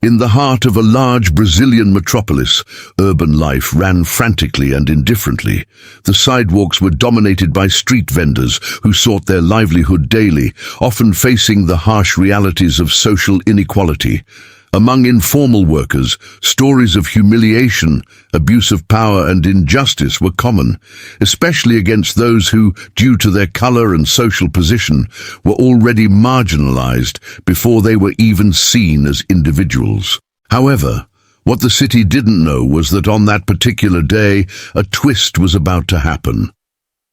In the heart of a large Brazilian metropolis, urban life ran frantically and indifferently. The sidewalks were dominated by street vendors who sought their livelihood daily, often facing the harsh realities of social inequality. Among informal workers, stories of humiliation, abuse of power and injustice were common, especially against those who, due to their color and social position, were already marginalized before they were even seen as individuals. However, what the city didn't know was that on that particular day, a twist was about to happen.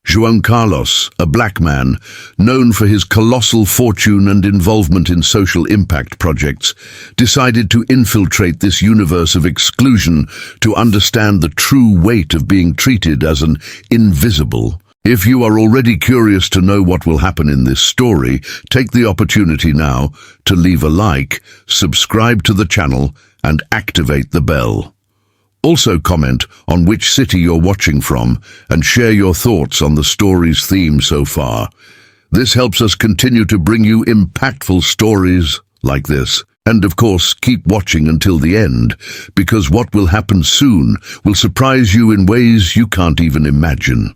João Carlos, a black man, known for his colossal fortune and involvement in social impact projects, decided to infiltrate this universe of exclusion to understand the true weight of being treated as an invisible. If you are already curious to know what will happen in this story, take the opportunity now to leave a like, subscribe to the channel, and activate the bell. Also comment on which city you're watching from and share your thoughts on the story's theme so far. This helps us continue to bring you impactful stories like this. And of course, keep watching until the end, because what will happen soon will surprise you in ways you can't even imagine.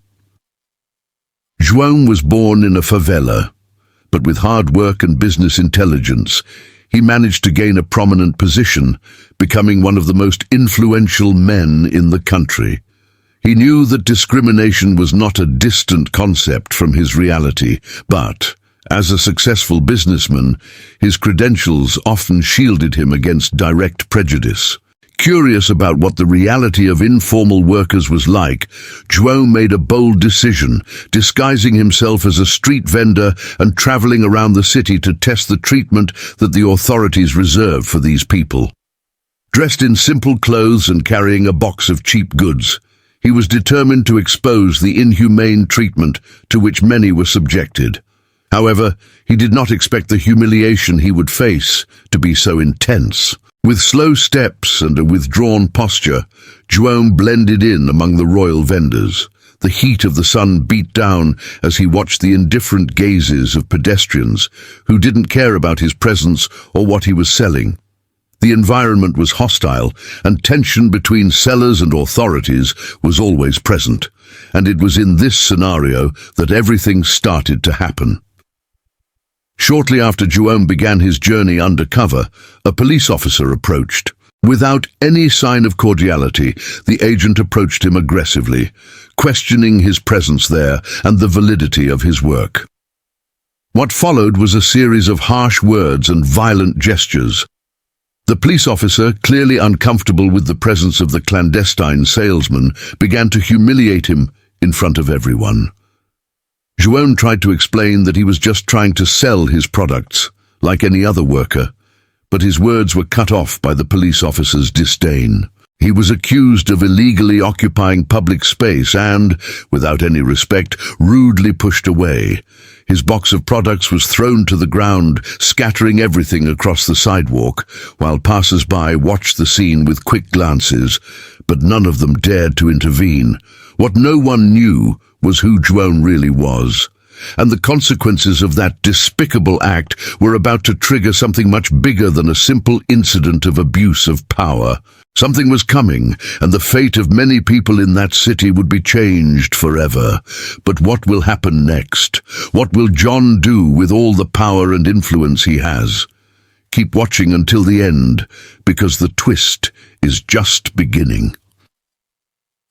João was born in a favela, but with hard work and business intelligence, he managed to gain a prominent position, becoming one of the most influential men in the country. He knew that discrimination was not a distant concept from his reality, but, as a successful businessman, his credentials often shielded him against direct prejudice. Curious about what the reality of informal workers was like, João made a bold decision, disguising himself as a street vendor and traveling around the city to test the treatment that the authorities reserved for these people. Dressed in simple clothes and carrying a box of cheap goods, he was determined to expose the inhumane treatment to which many were subjected. However, he did not expect the humiliation he would face to be so intense. With slow steps and a withdrawn posture, João blended in among the royal vendors. The heat of the sun beat down as he watched the indifferent gazes of pedestrians who didn't care about his presence or what he was selling. The environment was hostile, and tension between sellers and authorities was always present, and it was in this scenario that everything started to happen. Shortly after João began his journey undercover, a police officer approached. Without any sign of cordiality, the agent approached him aggressively, questioning his presence there and the validity of his work. What followed was a series of harsh words and violent gestures. The police officer, clearly uncomfortable with the presence of the clandestine salesman, began to humiliate him in front of everyone. João tried to explain that he was just trying to sell his products, like any other worker, but his words were cut off by the police officer's disdain. He was accused of illegally occupying public space and, without any respect, rudely pushed away. His box of products was thrown to the ground, scattering everything across the sidewalk, while passers-by watched the scene with quick glances, but none of them dared to intervene. What no one knew was who João really was, and the consequences of that despicable act were about to trigger something much bigger than a simple incident of abuse of power. Something was coming, and the fate of many people in that city would be changed forever. But what will happen next? What will John do with all the power and influence he has? Keep watching until the end, because the twist is just beginning.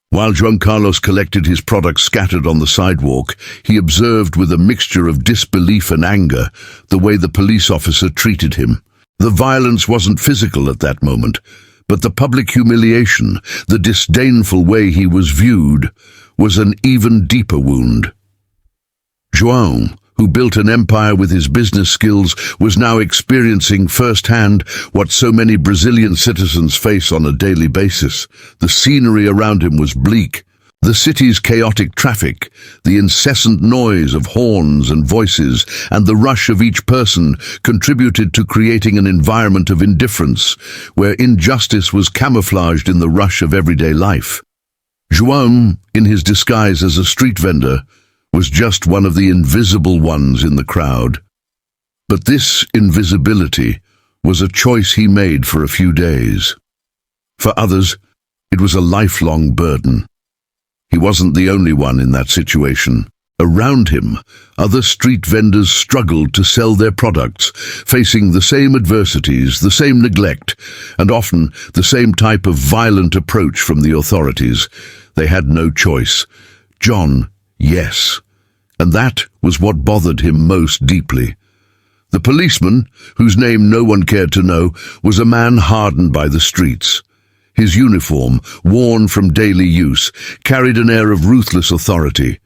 While João Carlos collected his products scattered on the sidewalk, he observed with a mixture of disbelief and anger the way the police officer treated him. The violence wasn't physical at that moment, but the public humiliation, the disdainful way he was viewed, was an even deeper wound. João, who built an empire with his business skills, was now experiencing firsthand what so many Brazilian citizens face on a daily basis. The scenery around him was bleak. The city's chaotic traffic, the incessant noise of horns and voices, and the rush of each person contributed to creating an environment of indifference, where injustice was camouflaged in the rush of everyday life. João, in his disguise as a street vendor, was just one of the invisible ones in the crowd. But this invisibility was a choice he made for a few days. For others, it was a lifelong burden. He wasn't the only one in that situation. Around him, other street vendors struggled to sell their products, facing the same adversities, the same neglect, and often the same type of violent approach from the authorities. They had no choice. John, yes. And that was what bothered him most deeply. The policeman, whose name no one cared to know, was a man hardened by the streets. His uniform, worn from daily use, carried an air of ruthless authority.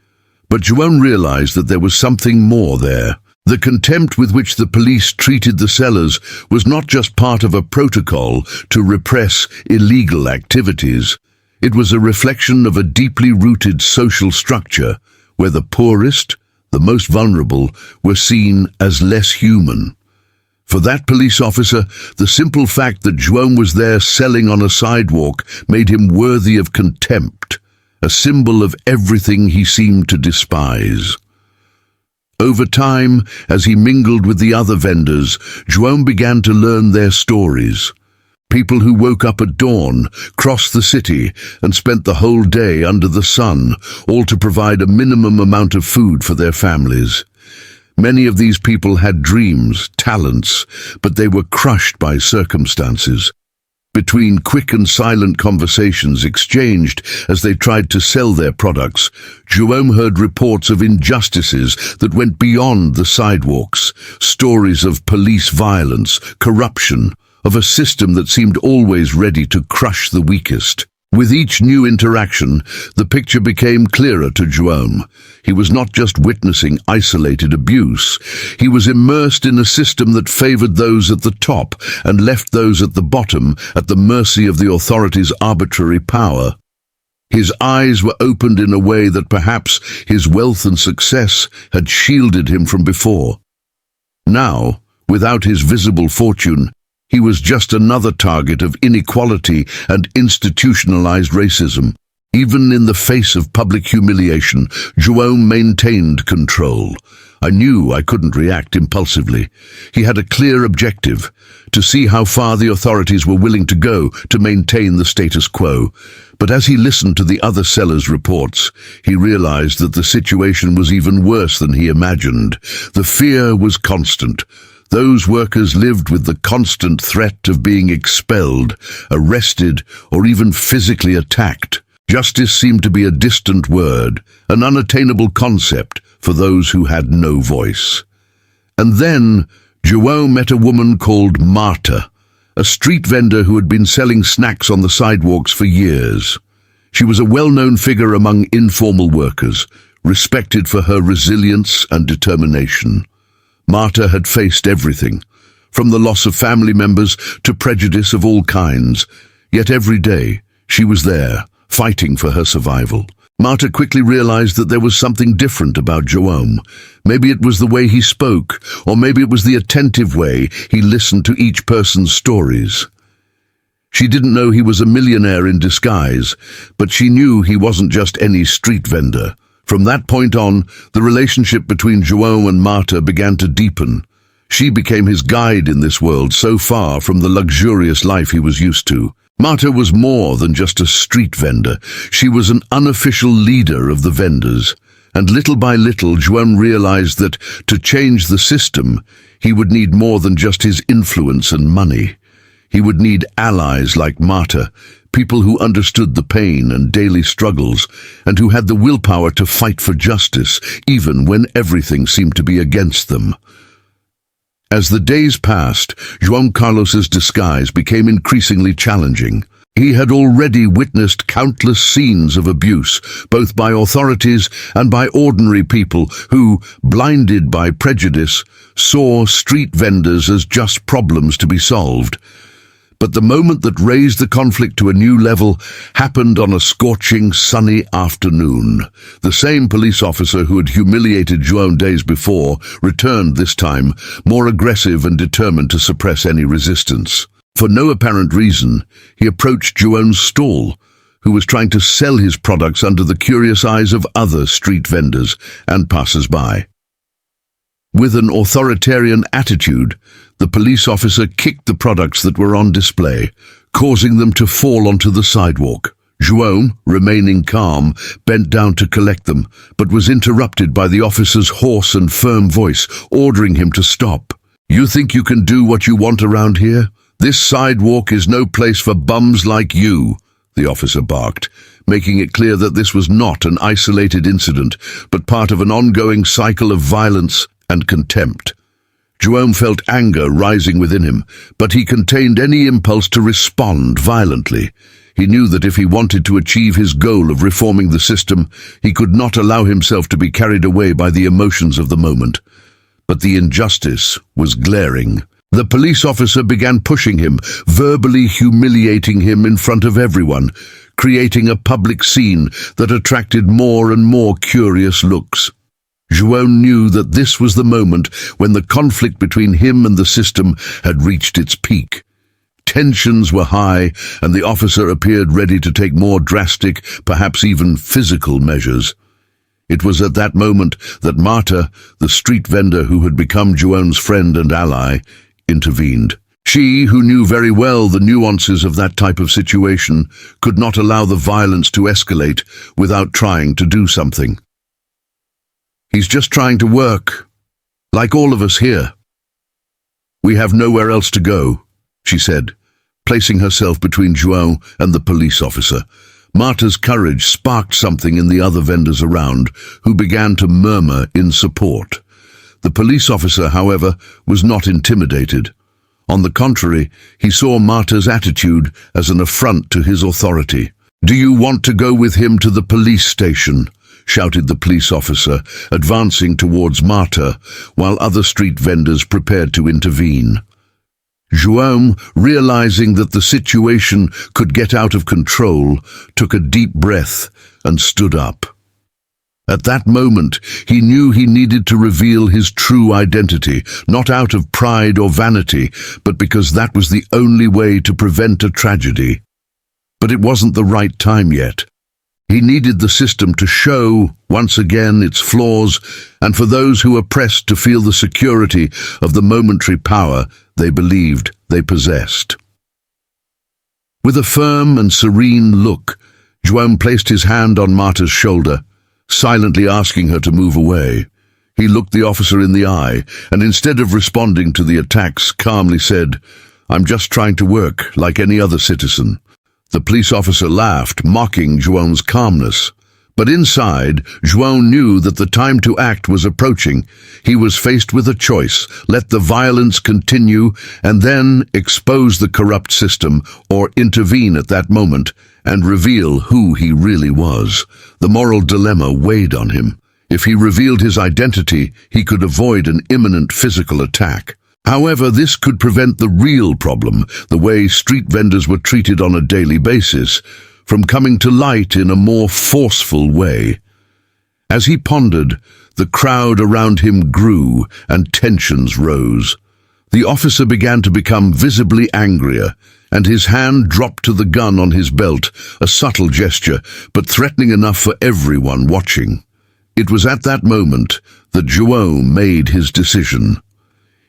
But Joan realized that there was something more there. The contempt with which the police treated the sellers was not just part of a protocol to repress illegal activities. It was a reflection of a deeply rooted social structure where the poorest, the most vulnerable, were seen as less human. For that police officer, the simple fact that Joan was there selling on a sidewalk made him worthy of contempt, a symbol of everything he seemed to despise. Over time, as he mingled with the other vendors, Joan began to learn their stories. People who woke up at dawn, crossed the city, and spent the whole day under the sun, all to provide a minimum amount of food for their families. Many of these people had dreams, talents, but they were crushed by circumstances. Between quick and silent conversations exchanged as they tried to sell their products, Joan heard reports of injustices that went beyond the sidewalks, stories of police violence, corruption, of a system that seemed always ready to crush the weakest. With each new interaction, the picture became clearer to Joan. He was not just witnessing isolated abuse. He was immersed in a system that favored those at the top and left those at the bottom at the mercy of the authorities' arbitrary power. His eyes were opened in a way that perhaps his wealth and success had shielded him from before. Now, without his visible fortune, he was just another target of inequality and institutionalized racism. Even in the face of public humiliation, Joan maintained control. I knew I couldn't react impulsively. He had a clear objective: to see how far the authorities were willing to go to maintain the status quo. But as he listened to the other sellers' reports, he realized that the situation was even worse than he imagined. The fear was constant. Those workers lived with the constant threat of being expelled, arrested, or even physically attacked. Justice seemed to be a distant word, an unattainable concept for those who had no voice. And then Joan met a woman called Marta, a street vendor who had been selling snacks on the sidewalks for years. She was a well-known figure among informal workers, respected for her resilience and determination. Marta had faced everything, from the loss of family members to prejudice of all kinds. Yet every day, she was there, fighting for her survival. Marta quickly realized that there was something different about Joan. Maybe it was the way he spoke, or maybe it was the attentive way he listened to each person's stories. She didn't know he was a millionaire in disguise, but she knew he wasn't just any street vendor. From that point on, the relationship between Joan and Marta began to deepen. She became his guide in this world so far from the luxurious life he was used to. Marta was more than just a street vendor. She was an unofficial leader of the vendors. And little by little, Joan realized that to change the system, he would need more than just his influence and money. He would need allies like Marta, people who understood the pain and daily struggles, and who had the willpower to fight for justice, even when everything seemed to be against them. As the days passed, Juan Carlos's disguise became increasingly challenging. He had already witnessed countless scenes of abuse, both by authorities and by ordinary people who, blinded by prejudice, saw street vendors as just problems to be solved. But the moment that raised the conflict to a new level happened on a scorching, sunny afternoon. The same police officer who had humiliated Joan days before returned this time, more aggressive and determined to suppress any resistance. For no apparent reason, he approached Joan's stall, who was trying to sell his products under the curious eyes of other street vendors and passers-by. With an authoritarian attitude, The police officer kicked the products that were on display, causing them to fall onto the sidewalk. João, remaining calm, bent down to collect them, but was interrupted by the officer's hoarse and firm voice, ordering him to stop. "You think you can do what you want around here? This sidewalk is no place for bums like you," the officer barked, making it clear that this was not an isolated incident, but part of an ongoing cycle of violence and contempt. João felt anger rising within him, but he contained any impulse to respond violently. He knew that if he wanted to achieve his goal of reforming the system, he could not allow himself to be carried away by the emotions of the moment. But the injustice was glaring. The police officer began pushing him, verbally humiliating him in front of everyone, creating a public scene that attracted more and more curious looks. João knew that this was the moment when the conflict between him and the system had reached its peak. Tensions were high, and the officer appeared ready to take more drastic, perhaps even physical measures. It was at that moment that Marta, the street vendor who had become João's friend and ally, intervened. She, who knew very well the nuances of that type of situation, could not allow the violence to escalate without trying to do something. "He's just trying to work, like all of us here. We have nowhere else to go," she said, placing herself between João and the police officer. Marta's courage sparked something in the other vendors around, who began to murmur in support. The police officer, however, was not intimidated. On the contrary, he saw Marta's attitude as an affront to his authority. "Do you want to go with him to the police station?" shouted the police officer, advancing towards Marta, while other street vendors prepared to intervene. João, realizing that the situation could get out of control, took a deep breath and stood up. At that moment, he knew he needed to reveal his true identity, not out of pride or vanity, but because that was the only way to prevent a tragedy. But it wasn't the right time yet. He needed the system to show, once again, its flaws, and for those who were pressed to feel the security of the momentary power they believed they possessed. With a firm and serene look, João placed his hand on Marta's shoulder, silently asking her to move away. He looked the officer in the eye, and instead of responding to the attacks, calmly said, "I'm just trying to work like any other citizen." The police officer laughed, mocking João's calmness. But inside, João knew that the time to act was approaching. He was faced with a choice: let the violence continue and then expose the corrupt system, or intervene at that moment and reveal who he really was. The moral dilemma weighed on him. If he revealed his identity, he could avoid an imminent physical attack. However, this could prevent the real problem, the way street vendors were treated on a daily basis, from coming to light in a more forceful way. As he pondered, the crowd around him grew and tensions rose. The officer began to become visibly angrier, and his hand dropped to the gun on his belt, a subtle gesture, but threatening enough for everyone watching. It was at that moment that João made his decision.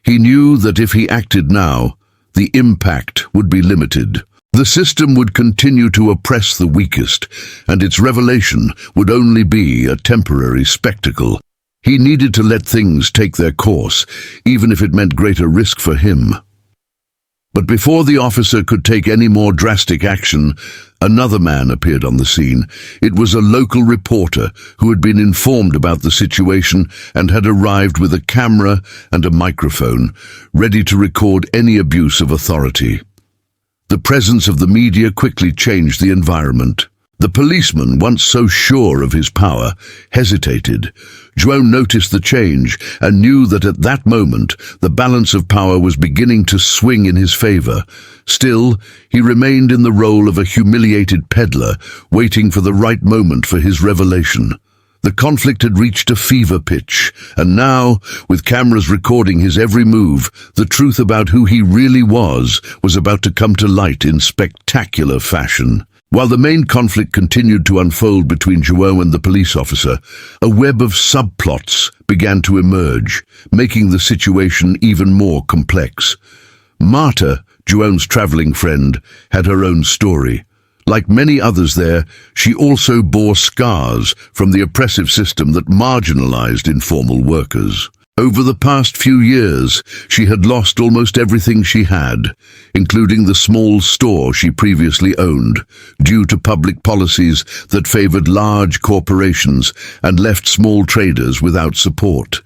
He knew that if he acted now, the impact would be limited. The system would continue to oppress the weakest, and its revelation would only be a temporary spectacle. He needed to let things take their course, even if it meant greater risk for him. But before the officer could take any more drastic action, another man appeared on the scene. It was a local reporter who had been informed about the situation and had arrived with a camera and a microphone, ready to record any abuse of authority. The presence of the media quickly changed the environment. The policeman, once so sure of his power, hesitated. João noticed the change and knew that at that moment the balance of power was beginning to swing in his favor. Still, he remained in the role of a humiliated peddler, waiting for the right moment for his revelation. The conflict had reached a fever pitch, and now, with cameras recording his every move, the truth about who he really was about to come to light in spectacular fashion. While the main conflict continued to unfold between João and the police officer, a web of subplots began to emerge, making the situation even more complex. Marta, João's traveling friend, had her own story. Like many others there, she also bore scars from the oppressive system that marginalized informal workers. Over the past few years, she had lost almost everything she had, including the small store she previously owned, due to public policies that favored large corporations and left small traders without support.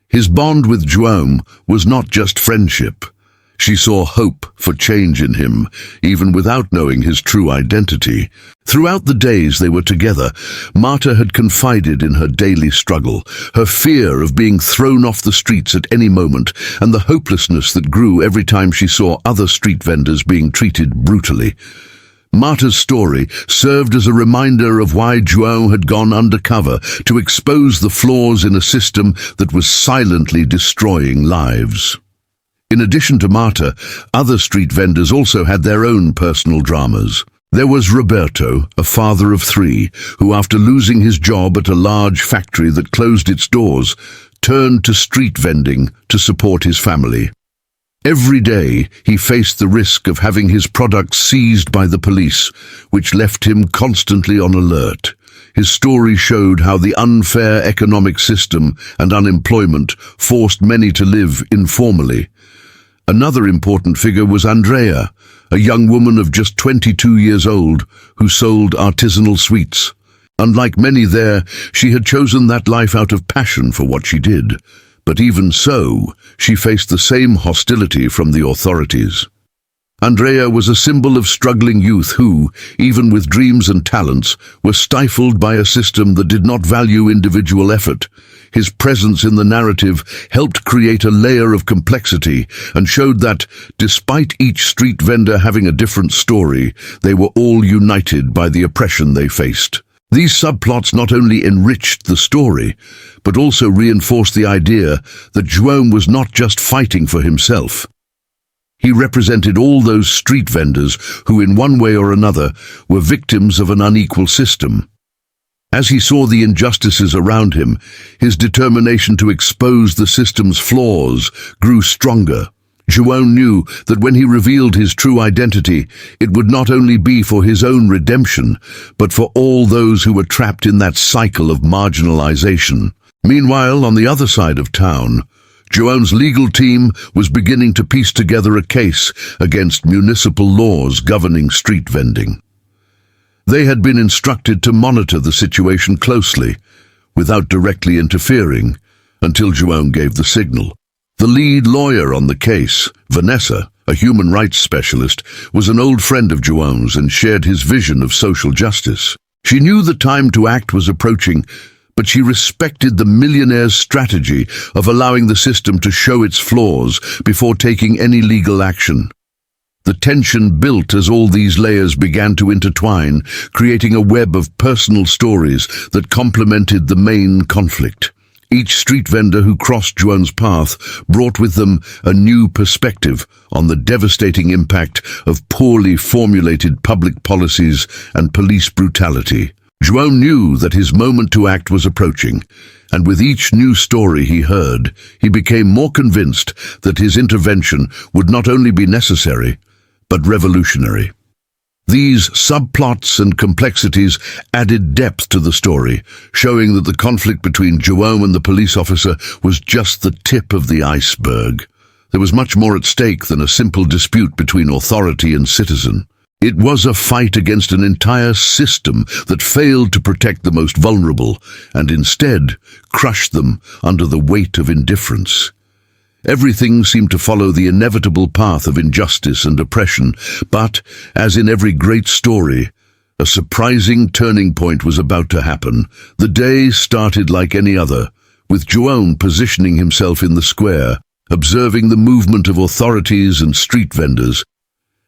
His bond with João was not just friendship. She saw hope for change in him, even without knowing his true identity. Throughout the days they were together, Marta had confided in her daily struggle, her fear of being thrown off the streets at any moment, and the hopelessness that grew every time she saw other street vendors being treated brutally. Marta's story served as a reminder of why João had gone undercover to expose the flaws in a system that was silently destroying lives. In addition to Marta, other street vendors also had their own personal dramas. There was Roberto, a father of 3, who after losing his job at a large factory that closed its doors, turned to street vending to support his family. Every day he faced the risk of having his products seized by the police, which left him constantly on alert. His story showed how the unfair economic system and unemployment forced many to live informally. Another important figure was Andrea, a young woman of just 22 years old who sold artisanal sweets. Unlike many there, she had chosen that life out of passion for what she did. But even so, she faced the same hostility from the authorities. Andrea was a symbol of struggling youth who, even with dreams and talents, were stifled by a system that did not value individual effort. His presence in the narrative helped create a layer of complexity and showed that, despite each street vendor having a different story, they were all united by the oppression they faced. These subplots not only enriched the story, but also reinforced the idea that João was not just fighting for himself. He represented all those street vendors who, in one way or another, were victims of an unequal system. As he saw the injustices around him, his determination to expose the system's flaws grew stronger. João knew that when he revealed his true identity, it would not only be for his own redemption, but for all those who were trapped in that cycle of marginalization. Meanwhile, on the other side of town, João's legal team was beginning to piece together a case against municipal laws governing street vending. They had been instructed to monitor the situation closely, without directly interfering, until João gave the signal. The lead lawyer on the case, Vanessa, a human rights specialist, was an old friend of João's and shared his vision of social justice. She knew the time to act was approaching, but she respected the Millionaire's strategy of allowing the system to show its flaws before taking any legal action. The tension built as all these layers began to intertwine, creating a web of personal stories that complemented the main conflict. Each street vendor who crossed João's path brought with them a new perspective on the devastating impact of poorly formulated public policies and police brutality. João knew that his moment to act was approaching, and with each new story he heard, he became more convinced that his intervention would not only be necessary, but revolutionary. These subplots and complexities added depth to the story, showing that the conflict between João and the police officer was just the tip of the iceberg. There was much more at stake than a simple dispute between authority and citizen. It was a fight against an entire system that failed to protect the most vulnerable and instead crushed them under the weight of indifference. Everything seemed to follow the inevitable path of injustice and oppression, but, as in every great story, a surprising turning point was about to happen. The day started like any other, with João positioning himself in the square, observing the movement of authorities and street vendors.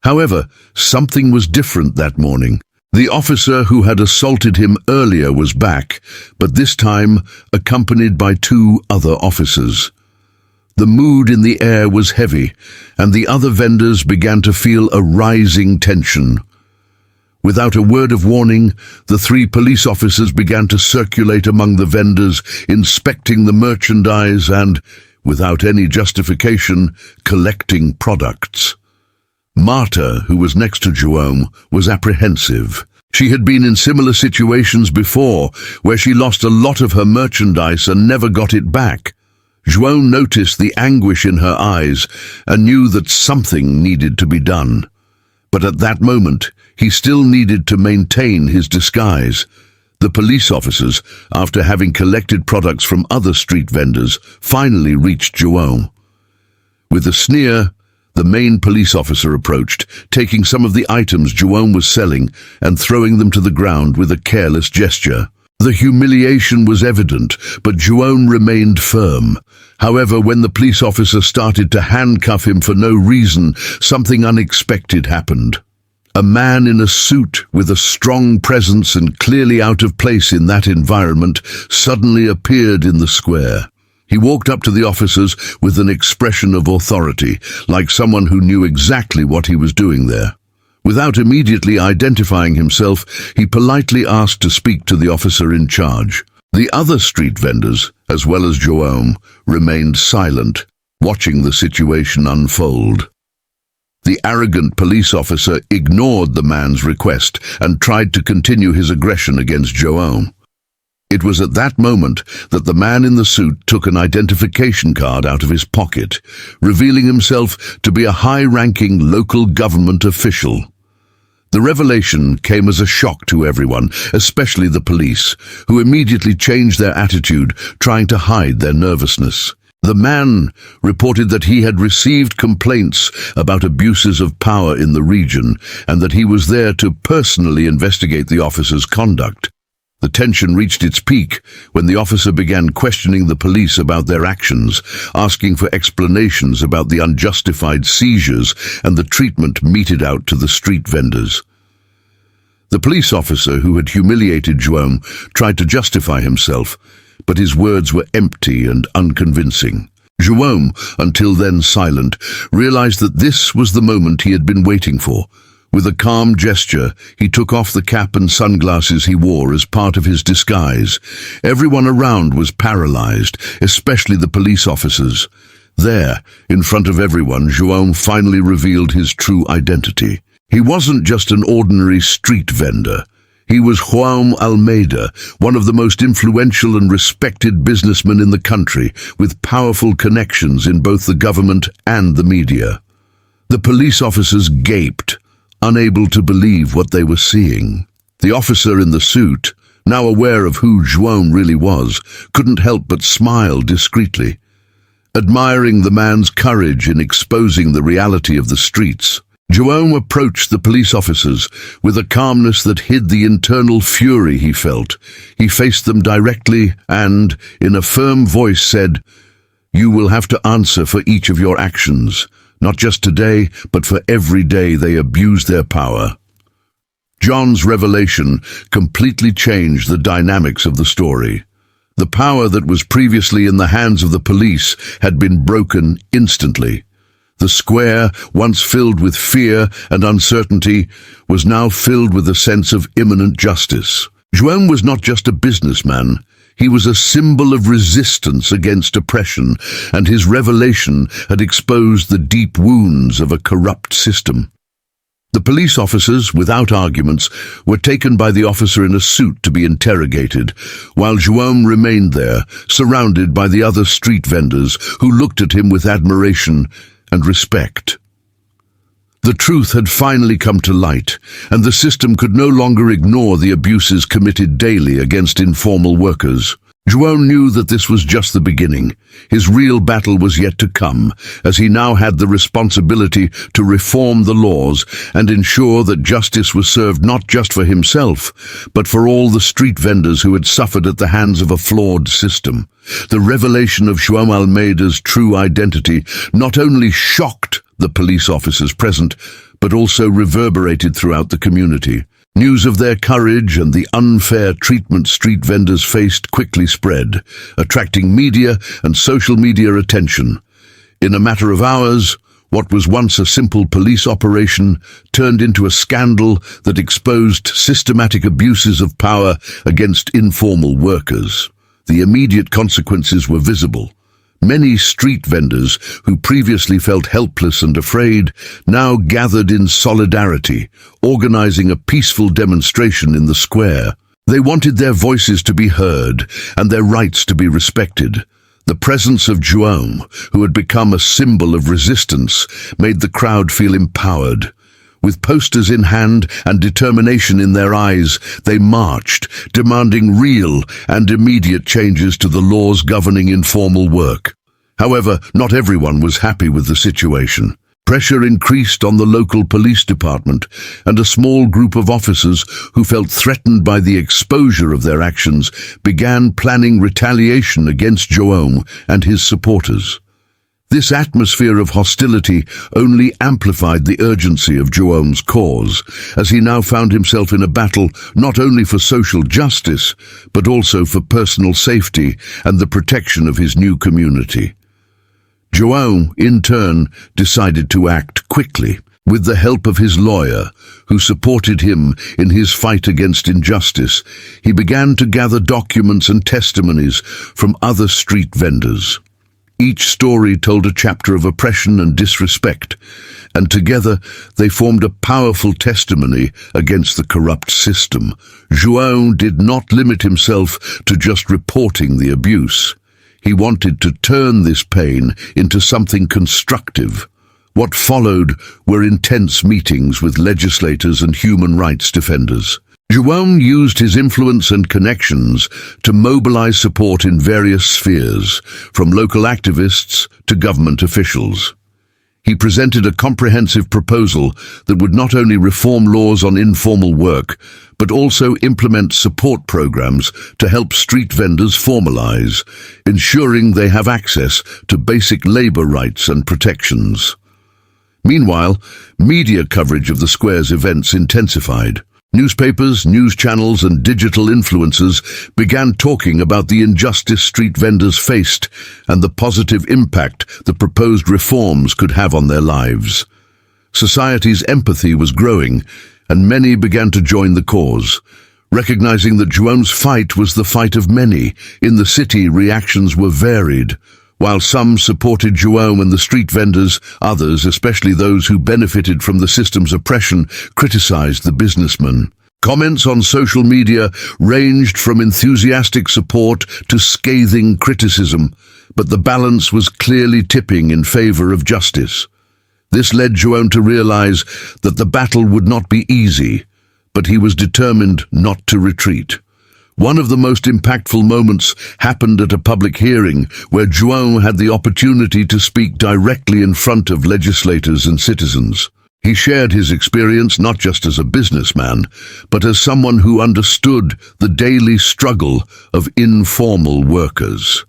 However, something was different that morning. The officer who had assaulted him earlier was back, but this time accompanied by 2 other officers. The mood in the air was heavy, and the other vendors began to feel a rising tension. Without a word of warning, the three police officers began to circulate among the vendors, inspecting the merchandise and, without any justification, collecting products. Marta, who was next to João, was apprehensive. She had been in similar situations before, where she lost a lot of her merchandise and never got it back. João noticed the anguish in her eyes and knew that something needed to be done. But at that moment, he still needed to maintain his disguise. The police officers, after having collected products from other street vendors, finally reached João. With a sneer, the main police officer approached, taking some of the items João was selling and throwing them to the ground with a careless gesture. The humiliation was evident, but João remained firm. However, when the police officer started to handcuff him for no reason, something unexpected happened. A man in a suit with a strong presence and clearly out of place in that environment suddenly appeared in the square. He walked up to the officers with an expression of authority, like someone who knew exactly what he was doing there. Without immediately identifying himself, he politely asked to speak to the officer in charge. The other street vendors, as well as João, remained silent, watching the situation unfold. The arrogant police officer ignored the man's request and tried to continue his aggression against João. It was at that moment that the man in the suit took an identification card out of his pocket, revealing himself to be a high-ranking local government official. The revelation came as a shock to everyone, especially the police, who immediately changed their attitude, trying to hide their nervousness. The man reported that he had received complaints about abuses of power in the region and that he was there to personally investigate the officer's conduct. The tension reached its peak when the officer began questioning the police about their actions, asking for explanations about the unjustified seizures and the treatment meted out to the street vendors. The police officer who had humiliated João tried to justify himself, but his words were empty and unconvincing. João, until then silent, realized that this was the moment he had been waiting for. With a calm gesture, he took off the cap and sunglasses he wore as part of his disguise. Everyone around was paralyzed, especially the police officers. There, in front of everyone, João finally revealed his true identity. He wasn't just an ordinary street vendor. He was João Almeida, one of the most influential and respected businessmen in the country, with powerful connections in both the government and the media. The police officers gaped, unable to believe what they were seeing. The officer in the suit, now aware of who João really was, couldn't help but smile discreetly, admiring the man's courage in exposing the reality of the streets. João approached the police officers with a calmness that hid the internal fury he felt. He faced them directly and, in a firm voice, said, "You will have to answer for each of your actions, not just today, but for every day they abused their power." John's revelation completely changed the dynamics of the story. The power that was previously in the hands of the police had been broken instantly. The square, once filled with fear and uncertainty, was now filled with a sense of imminent justice. João was not just a businessman. He was a symbol of resistance against oppression, and his revelation had exposed the deep wounds of a corrupt system. The police officers, without arguments, were taken by the officer in a suit to be interrogated, while João remained there, surrounded by the other street vendors who looked at him with admiration and respect. The truth had finally come to light, and the system could no longer ignore the abuses committed daily against informal workers. João knew that this was just the beginning. His real battle was yet to come, as he now had the responsibility to reform the laws and ensure that justice was served not just for himself, but for all the street vendors who had suffered at the hands of a flawed system. The revelation of João Almeida's true identity not only shocked the police officers present, but also reverberated throughout the community. News of their courage and the unfair treatment street vendors faced quickly spread, attracting media and social media attention. In a matter of hours, What was once a simple police operation turned into a scandal that exposed systematic abuses of power against informal workers. The immediate consequences were visible. Many street vendors, who previously felt helpless and afraid, now gathered in solidarity, organizing a peaceful demonstration in the square. They wanted their voices to be heard and their rights to be respected. The presence of João, who had become a symbol of resistance, made the crowd feel empowered. With posters in hand and determination in their eyes, they marched, demanding real and immediate changes to the laws governing informal work. However, not everyone was happy with the situation. Pressure increased on the local police department, and a small group of officers who felt threatened by the exposure of their actions began planning retaliation against João and his supporters. This atmosphere of hostility only amplified the urgency of João's cause, as he now found himself in a battle not only for social justice, but also for personal safety and the protection of his new community. João, in turn, decided to act quickly, with the help of his lawyer, who supported him in his fight against injustice. He began to gather documents and testimonies from other street vendors. Each story told a chapter of oppression and disrespect, and together they formed a powerful testimony against the corrupt system. João did not limit himself to just reporting the abuse. He wanted to turn this pain into something constructive. What followed were intense meetings with legislators and human rights defenders. João used his influence and connections to mobilize support in various spheres, from local activists to government officials. He presented a comprehensive proposal that would not only reform laws on informal work, but also implement support programs to help street vendors formalize, ensuring they have access to basic labor rights and protections. Meanwhile, media coverage of the square's events intensified. Newspapers, news channels, and digital influencers began talking about the injustice street vendors faced and the positive impact the proposed reforms could have on their lives. Society's empathy was growing, and many began to join the cause. Recognizing that João's fight was the fight of many, in the city reactions were varied. While some supported João and the street vendors, others, especially those who benefited from the system's oppression, criticized the businessman. Comments on social media ranged from enthusiastic support to scathing criticism, but the balance was clearly tipping in favor of justice. This led João to realize that the battle would not be easy, but he was determined not to retreat. One of the most impactful moments happened at a public hearing where João had the opportunity to speak directly in front of legislators and citizens. He shared his experience not just as a businessman, but as someone who understood the daily struggle of informal workers.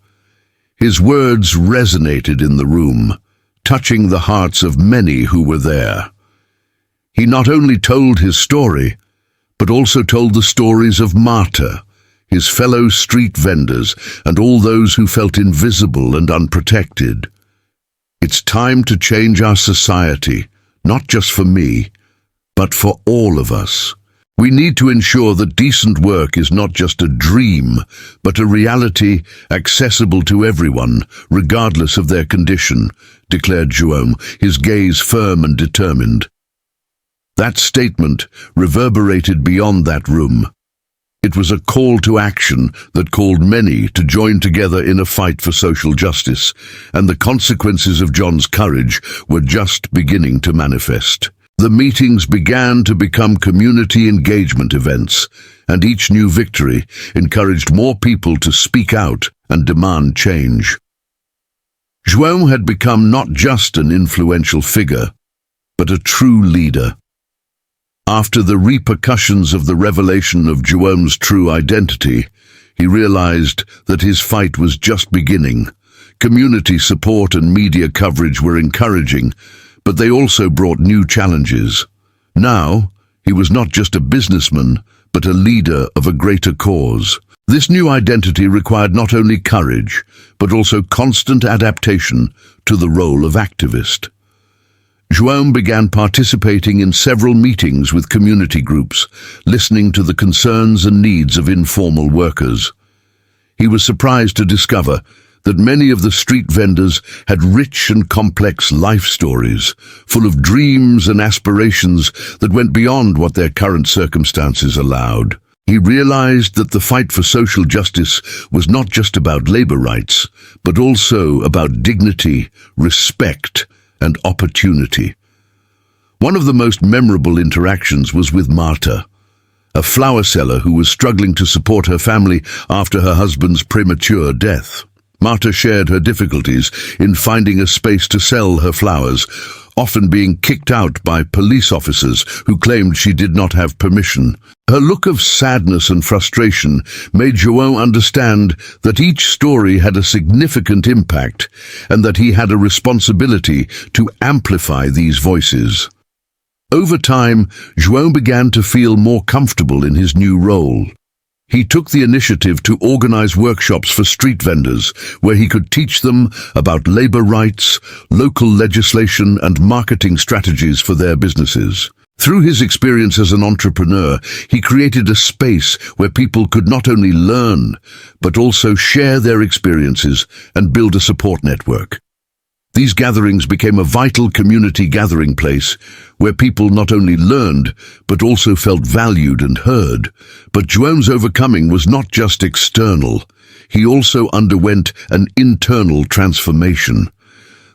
His words resonated in the room, touching the hearts of many who were there. He not only told his story, but also told the stories of Marta, his fellow street vendors, and all those who felt invisible and unprotected. It's time to change our society, not just for me, but for all of us. We need to ensure that decent work is not just a dream, but a reality accessible to everyone, regardless of their condition, declared João, his gaze firm and determined. That statement reverberated beyond that room. It was a call to action that called many to join together in a fight for social justice, and the consequences of John's courage were just beginning to manifest. The meetings began to become community engagement events, and each new victory encouraged more people to speak out and demand change. João had become not just an influential figure, but a true leader. After the repercussions of the revelation of João's true identity, he realized that his fight was just beginning. Community support and media coverage were encouraging, but they also brought new challenges. Now, he was not just a businessman, but a leader of a greater cause. This new identity required not only courage, but also constant adaptation to the role of activist. João began participating in several meetings with community groups, listening to the concerns and needs of informal workers. He was surprised to discover that many of the street vendors had rich and complex life stories, full of dreams and aspirations that went beyond what their current circumstances allowed. He realized that the fight for social justice was not just about labor rights, but also about dignity, respect, and opportunity. One of the most memorable interactions was with Marta, a flower seller who was struggling to support her family after her husband's premature death. Marta shared her difficulties in finding a space to sell her flowers, often being kicked out by police officers who claimed she did not have permission. Her look of sadness and frustration made João understand that each story had a significant impact and that he had a responsibility to amplify these voices. Over time, João began to feel more comfortable in his new role. He took the initiative to organize workshops for street vendors, where he could teach them about labor rights, local legislation, and marketing strategies for their businesses. Through his experience as an entrepreneur, he created a space where people could not only learn, but also share their experiences and build a support network. These gatherings became a vital community gathering place where people not only learned, but also felt valued and heard. But João's overcoming was not just external. He also underwent an internal transformation.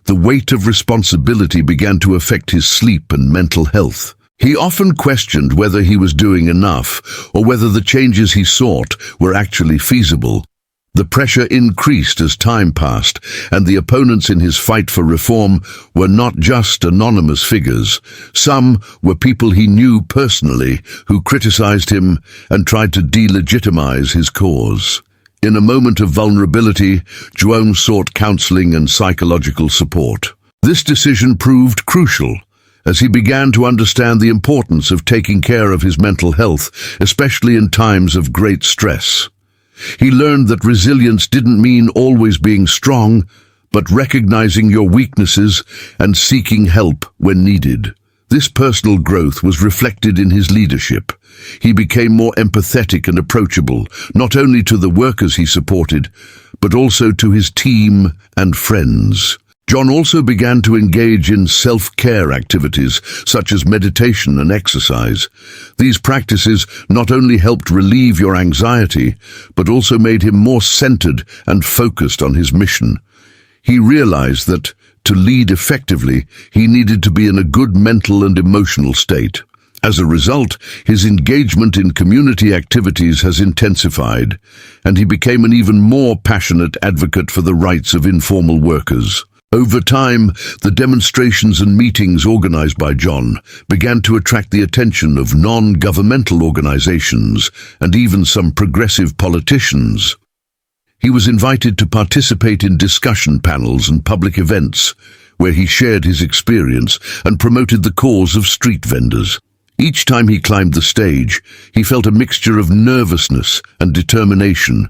The weight of responsibility began to affect his sleep and mental health. He often questioned whether he was doing enough or whether the changes he sought were actually feasible. The pressure increased as time passed, and the opponents in his fight for reform were not just anonymous figures. Some were people he knew personally who criticized him and tried to delegitimize his cause. In a moment of vulnerability, João sought counseling and psychological support. This decision proved crucial, as he began to understand the importance of taking care of his mental health, especially in times of great stress. He learned that resilience didn't mean always being strong, but recognizing your weaknesses and seeking help when needed. This personal growth was reflected in his leadership. He became more empathetic and approachable, not only to the workers he supported, but also to his team and friends. John also began to engage in self-care activities such as meditation and exercise. These practices not only helped relieve your anxiety, but also made him more centered and focused on his mission. He realized that, to lead effectively, he needed to be in a good mental and emotional state. As a result, his engagement in community activities has intensified, and he became an even more passionate advocate for the rights of informal workers. Over time, the demonstrations and meetings organized by John began to attract the attention of non-governmental organizations and even some progressive politicians. He was invited to participate in discussion panels and public events, where he shared his experience and promoted the cause of street vendors. Each time he climbed the stage, he felt a mixture of nervousness and determination,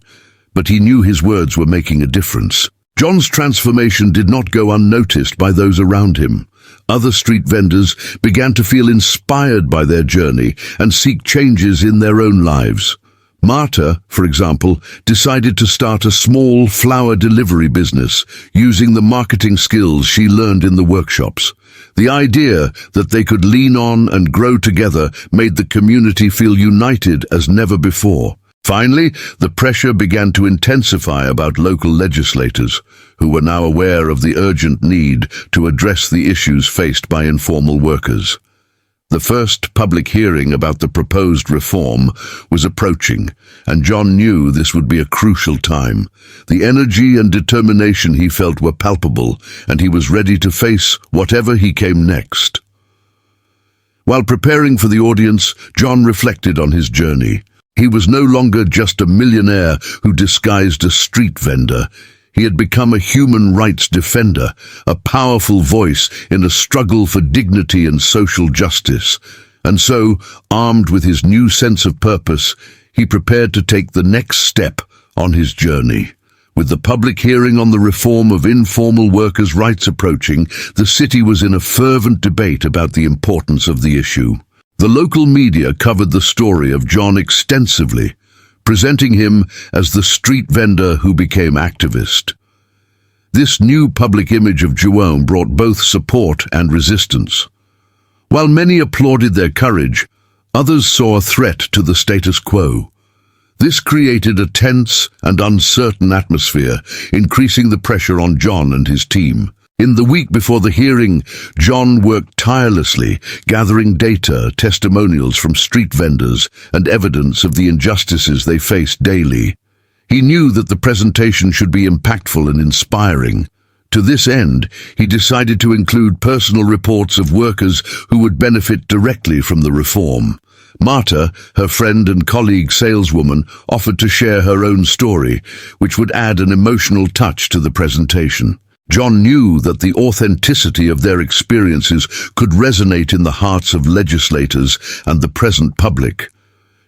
but he knew his words were making a difference. John's transformation did not go unnoticed by those around him. Other street vendors began to feel inspired by their journey and seek changes in their own lives. Marta, for example, decided to start a small flower delivery business using the marketing skills she learned in the workshops. The idea that they could lean on and grow together made the community feel united as never before. Finally, the pressure began to intensify about local legislators, who were now aware of the urgent need to address the issues faced by informal workers. The first public hearing about the proposed reform was approaching, and John knew this would be a crucial time. The energy and determination he felt were palpable, and he was ready to face whatever he came next. While preparing for the audience, John reflected on his journey. He was no longer just a millionaire who disguised a street vendor. He had become a human rights defender, a powerful voice in a struggle for dignity and social justice. And so, armed with his new sense of purpose, he prepared to take the next step on his journey. With the public hearing on the reform of informal workers' rights approaching, the city was in a fervent debate about the importance of the issue. The local media covered the story of John extensively, presenting him as the street vendor who became activist. This new public image of Jerome brought both support and resistance. While many applauded their courage, others saw a threat to the status quo. This created a tense and uncertain atmosphere, increasing the pressure on John and his team. In the week before the hearing, John worked tirelessly, gathering data, testimonials from street vendors, and evidence of the injustices they faced daily. He knew that the presentation should be impactful and inspiring. To this end, he decided to include personal reports of workers who would benefit directly from the reform. Marta, her friend and colleague saleswoman, offered to share her own story, which would add an emotional touch to the presentation. John knew that the authenticity of their experiences could resonate in the hearts of legislators and the present public.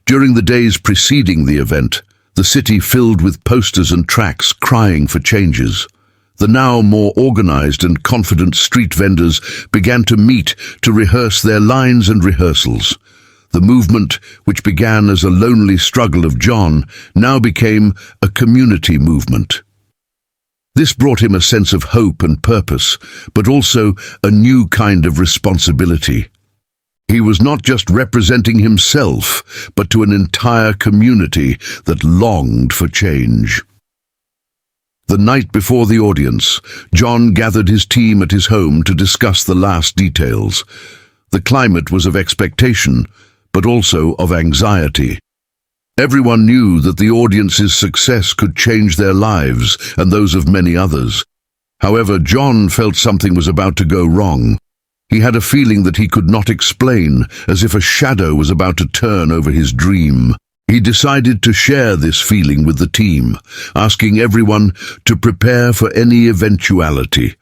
During the days preceding the event, the city filled with posters and tracts crying for changes. The now more organized and confident street vendors began to meet to rehearse their lines and rehearsals. The movement, which began as a lonely struggle of John, now became a community movement. This brought him a sense of hope and purpose, but also a new kind of responsibility. He was not just representing himself, but to an entire community that longed for change. The night before the audience, John gathered his team at his home to discuss the last details. The climate was of expectation, but also of anxiety. Everyone knew that the audience's success could change their lives and those of many others. However, John felt something was about to go wrong. He had a feeling that he could not explain, as if a shadow was about to turn over his dream. He decided to share this feeling with the team, asking everyone to prepare for any eventuality.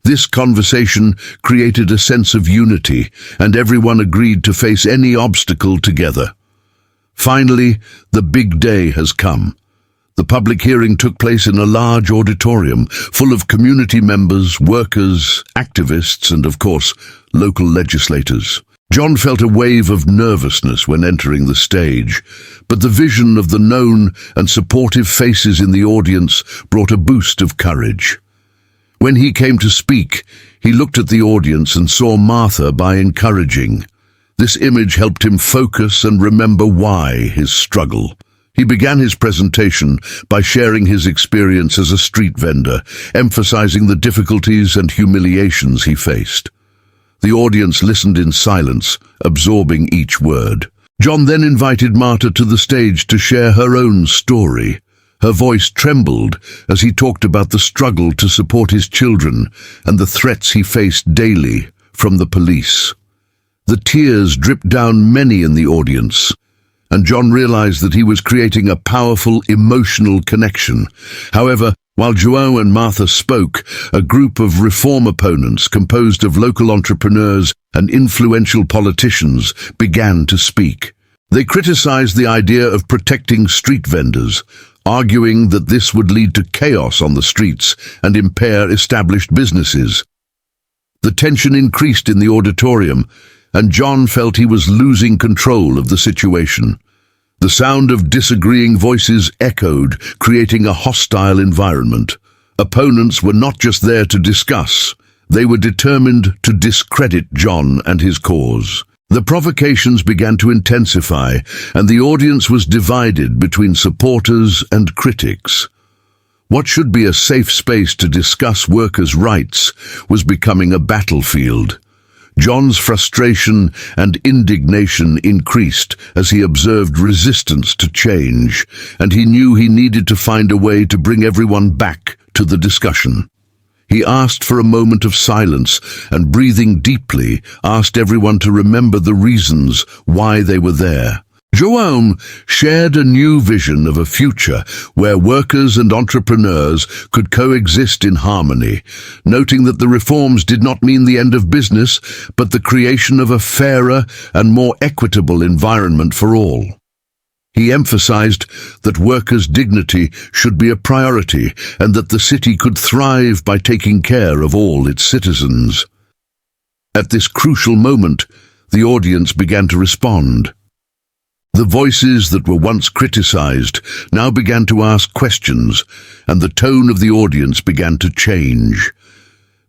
This conversation created a sense of unity, and everyone agreed to face any obstacle together. Finally, the big day has come. The public hearing took place in a large auditorium full of community members, workers, activists, and of course, local legislators. John felt a wave of nervousness when entering the stage, but the vision of the known and supportive faces in the audience brought a boost of courage. When he came to speak, he looked at the audience and saw Martha by encouraging. This image helped him focus and remember why his struggle. He began his presentation by sharing his experience as a street vendor, emphasizing the difficulties and humiliations he faced. The audience listened in silence, absorbing each word. John then invited Marta to the stage to share her own story. Her voice trembled as he talked about the struggle to support his children and the threats he faced daily from the police. The tears dripped down many in the audience, and John realized that he was creating a powerful emotional connection. However, while João and Martha spoke, a group of reform opponents composed of local entrepreneurs and influential politicians began to speak. They criticized the idea of protecting street vendors, arguing that this would lead to chaos on the streets and impair established businesses. The tension increased in the auditorium, and John felt he was losing control of the situation. The sound of disagreeing voices echoed, creating a hostile environment. Opponents were not just there to discuss, they were determined to discredit John and his cause. The provocations began to intensify, and the audience was divided between supporters and critics. What should be a safe space to discuss workers' rights was becoming a battlefield. John's frustration and indignation increased as he observed resistance to change, and he knew he needed to find a way to bring everyone back to the discussion. He asked for a moment of silence and, breathing deeply, asked everyone to remember the reasons why they were there. João shared a new vision of a future where workers and entrepreneurs could coexist in harmony, noting that the reforms did not mean the end of business, but the creation of a fairer and more equitable environment for all. He emphasized that workers' dignity should be a priority and that the city could thrive by taking care of all its citizens. At this crucial moment, the audience began to respond. The voices that were once criticized now began to ask questions, and the tone of the audience began to change.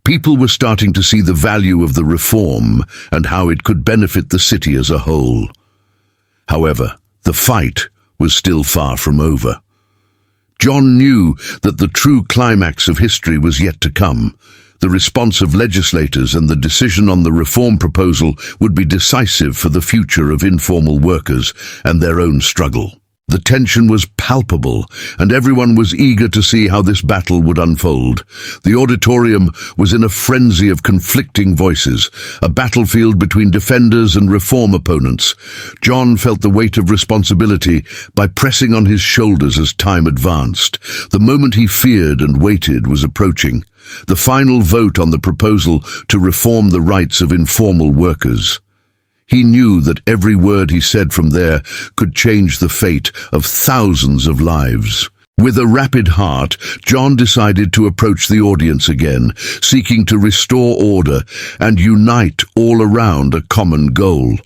People were starting to see the value of the reform and how it could benefit the city as a whole. However, the fight was still far from over. John knew that the true climax of history was yet to come. The response of legislators and the decision on the reform proposal would be decisive for the future of informal workers and their own struggle. The tension was palpable, and everyone was eager to see how this battle would unfold. The auditorium was in a frenzy of conflicting voices, a battlefield between defenders and reform opponents. John felt the weight of responsibility by pressing on his shoulders as time advanced. The moment he feared and waited was approaching. The final vote on the proposal to reform the rights of informal workers. He knew that every word he said from there could change the fate of thousands of lives. With a rapid heart, John decided to approach the audience again, seeking to restore order and unite all around a common goal.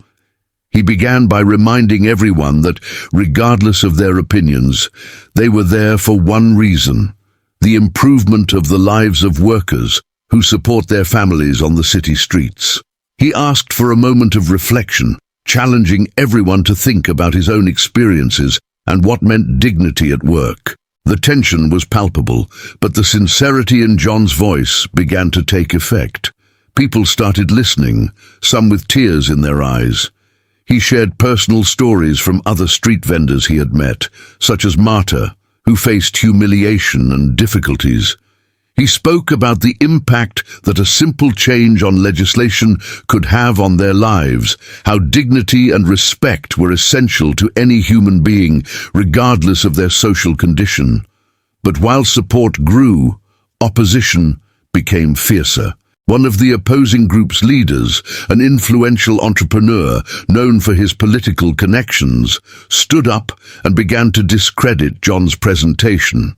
He began by reminding everyone that, regardless of their opinions, they were there for one reason: the improvement of the lives of workers who support their families on the city streets. He asked for a moment of reflection, challenging everyone to think about his own experiences and what meant dignity at work. The tension was palpable, but the sincerity in John's voice began to take effect. People started listening, some with tears in their eyes. He shared personal stories from other street vendors he had met, such as Marta, who faced humiliation and difficulties. He spoke about the impact that a simple change on legislation could have on their lives, how dignity and respect were essential to any human being, regardless of their social condition. But while support grew, opposition became fiercer. One of the opposing group's leaders, an influential entrepreneur known for his political connections, stood up and began to discredit John's presentation.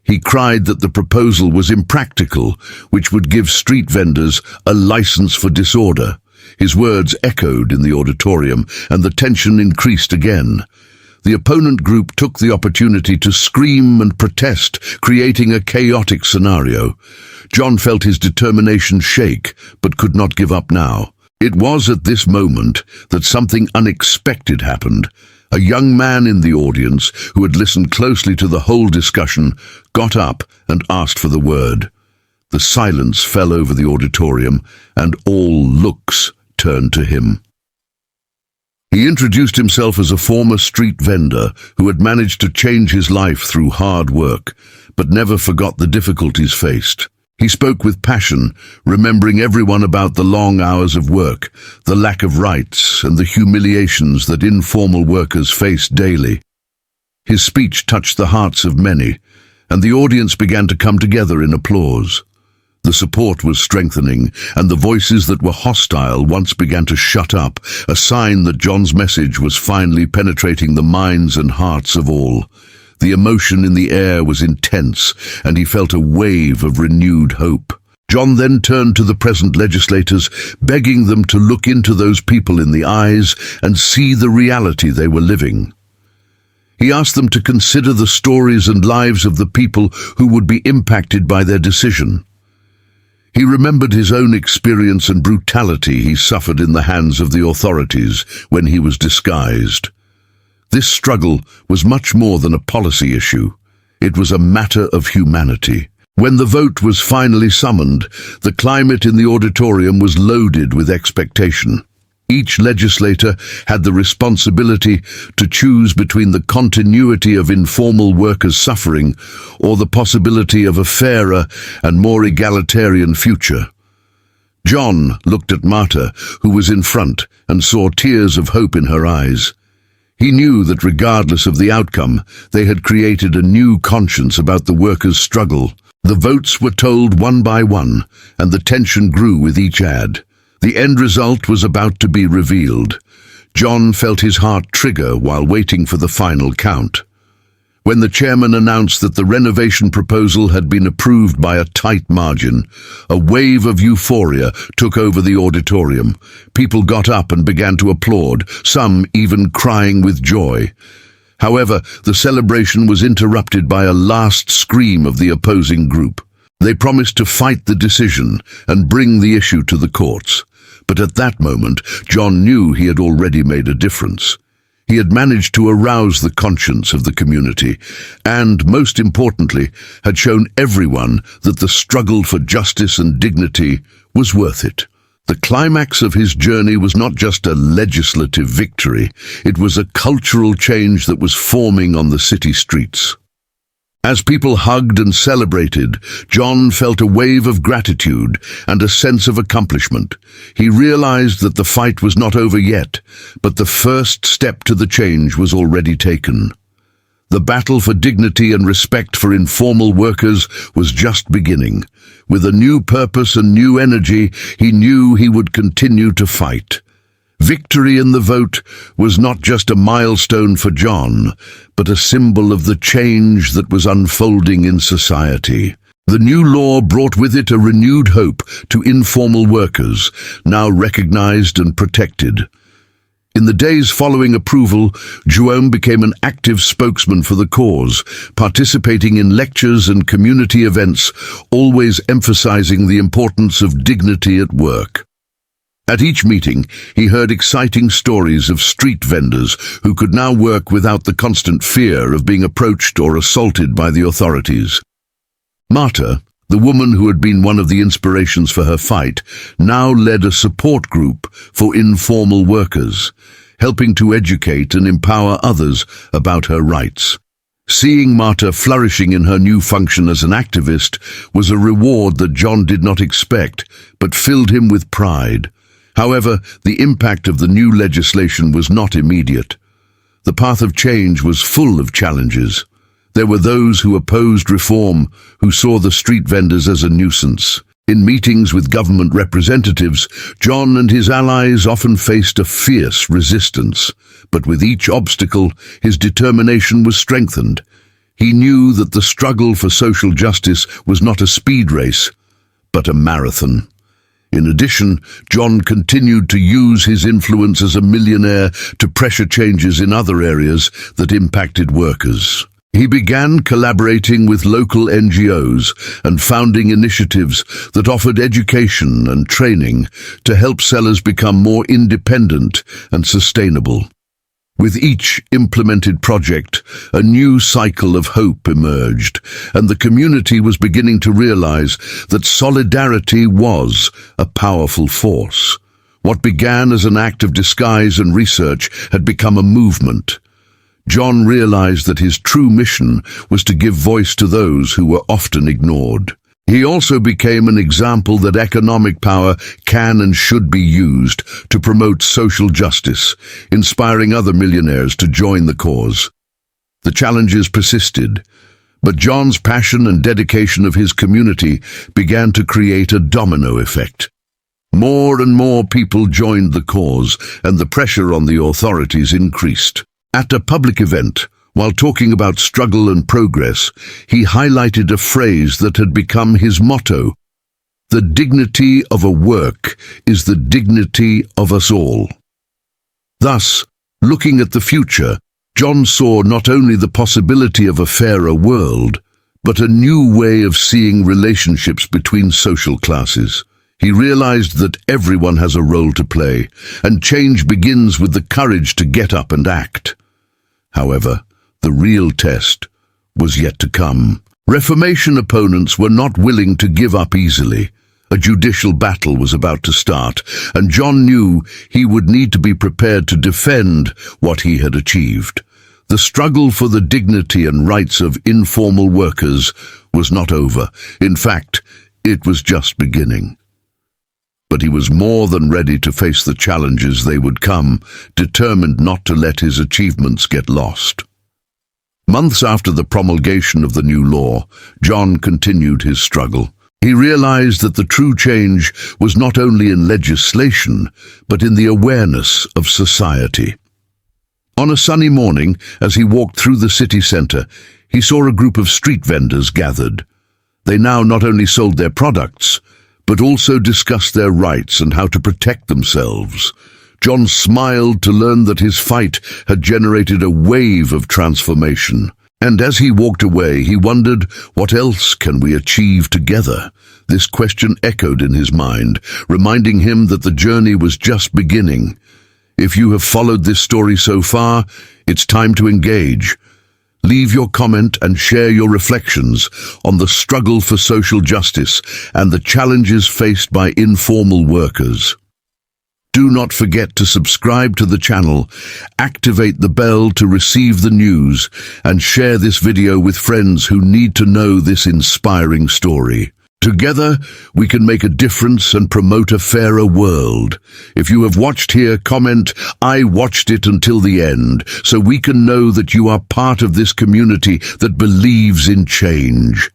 He cried that the proposal was impractical, which would give street vendors a license for disorder. His words echoed in the auditorium, and the tension increased again. The opponent group took the opportunity to scream and protest, creating a chaotic scenario. John felt his determination shake, but could not give up now. It was at this moment that something unexpected happened. A young man in the audience, who had listened closely to the whole discussion, got up and asked for the word. The silence fell over the auditorium, and all looks turned to him. He introduced himself as a former street vendor who had managed to change his life through hard work, but never forgot the difficulties faced. He spoke with passion, remembering everyone about the long hours of work, the lack of rights, and the humiliations that informal workers face daily. His speech touched the hearts of many, and the audience began to come together in applause. The support was strengthening, and the voices that were hostile once began to shut up, a sign that John's message was finally penetrating the minds and hearts of all. The emotion in the air was intense, and he felt a wave of renewed hope. John then turned to the present legislators, begging them to look into those people in the eyes and see the reality they were living. He asked them to consider the stories and lives of the people who would be impacted by their decision. He remembered his own experience and brutality he suffered in the hands of the authorities when he was disguised. This struggle was much more than a policy issue. It was a matter of humanity. When the vote was finally summoned, the climate in the auditorium was loaded with expectation. Each legislator had the responsibility to choose between the continuity of informal workers' suffering or the possibility of a fairer and more egalitarian future. John looked at Marta, who was in front, and saw tears of hope in her eyes. He knew that regardless of the outcome, they had created a new conscience about the workers' struggle. The votes were told one by one, and the tension grew with each ad. The end result was about to be revealed. John felt his heart trigger while waiting for the final count. When the chairman announced that the renovation proposal had been approved by a tight margin, a wave of euphoria took over the auditorium. People got up and began to applaud, some even crying with joy. However, the celebration was interrupted by a last scream of the opposing group. They promised to fight the decision and bring the issue to the courts. But at that moment, John knew he had already made a difference. He had managed to arouse the conscience of the community and, most importantly, had shown everyone that the struggle for justice and dignity was worth it. The climax of his journey was not just a legislative victory, it was a cultural change that was forming on the city streets. As people hugged and celebrated, John felt a wave of gratitude and a sense of accomplishment. He realized that the fight was not over yet, but the first step to the change was already taken. The battle for dignity and respect for informal workers was just beginning. With a new purpose and new energy, he knew he would continue to fight. Victory in the vote was not just a milestone for John, but a symbol of the change that was unfolding in society. The new law brought with it a renewed hope to informal workers, now recognized and protected. In the days following approval, João became an active spokesman for the cause, participating in lectures and community events, always emphasizing the importance of dignity at work. At each meeting, he heard exciting stories of street vendors who could now work without the constant fear of being approached or assaulted by the authorities. Marta, the woman who had been one of the inspirations for her fight, now led a support group for informal workers, helping to educate and empower others about her rights. Seeing Marta flourishing in her new function as an activist was a reward that John did not expect, but filled him with pride. However, the impact of the new legislation was not immediate. The path of change was full of challenges. There were those who opposed reform, who saw the street vendors as a nuisance. In meetings with government representatives, John and his allies often faced a fierce resistance, but with each obstacle, his determination was strengthened. He knew that the struggle for social justice was not a speed race, but a marathon. In addition, John continued to use his influence as a millionaire to pressure changes in other areas that impacted workers. He began collaborating with local NGOs and founding initiatives that offered education and training to help sellers become more independent and sustainable. With each implemented project, a new cycle of hope emerged, and the community was beginning to realize that solidarity was a powerful force. What began as an act of disguise and research had become a movement. John realized that his true mission was to give voice to those who were often ignored. He also became an example that economic power can and should be used to promote social justice, inspiring other millionaires to join the cause. The challenges persisted, but John's passion and dedication of his community began to create a domino effect. More and more people joined the cause, and the pressure on the authorities increased. At a public event, while talking about struggle and progress, he highlighted a phrase that had become his motto: "The dignity of a work is the dignity of us all." Thus, looking at the future, John saw not only the possibility of a fairer world, but a new way of seeing relationships between social classes. He realized that everyone has a role to play, and change begins with the courage to get up and act. However, the real test was yet to come. Reformation opponents were not willing to give up easily. A judicial battle was about to start, and John knew he would need to be prepared to defend what he had achieved. The struggle for the dignity and rights of informal workers was not over. In fact, it was just beginning. But he was more than ready to face the challenges they would come, determined not to let his achievements get lost. Months after the promulgation of the new law, John continued his struggle. He realized that the true change was not only in legislation, but in the awareness of society. On a sunny morning, as he walked through the city center, he saw a group of street vendors gathered. They now not only sold their products, but also discussed their rights and how to protect themselves. John smiled to learn that his fight had generated a wave of transformation. And as he walked away, he wondered, what else can we achieve together? This question echoed in his mind, reminding him that the journey was just beginning. If you have followed this story so far, it's time to engage. Leave your comment and share your reflections on the struggle for social justice and the challenges faced by informal workers. Do not forget to subscribe to the channel, activate the bell to receive the news, and share this video with friends who need to know this inspiring story. Together, we can make a difference and promote a fairer world. If you have watched here, comment, "I watched it until the end," so we can know that you are part of this community that believes in change.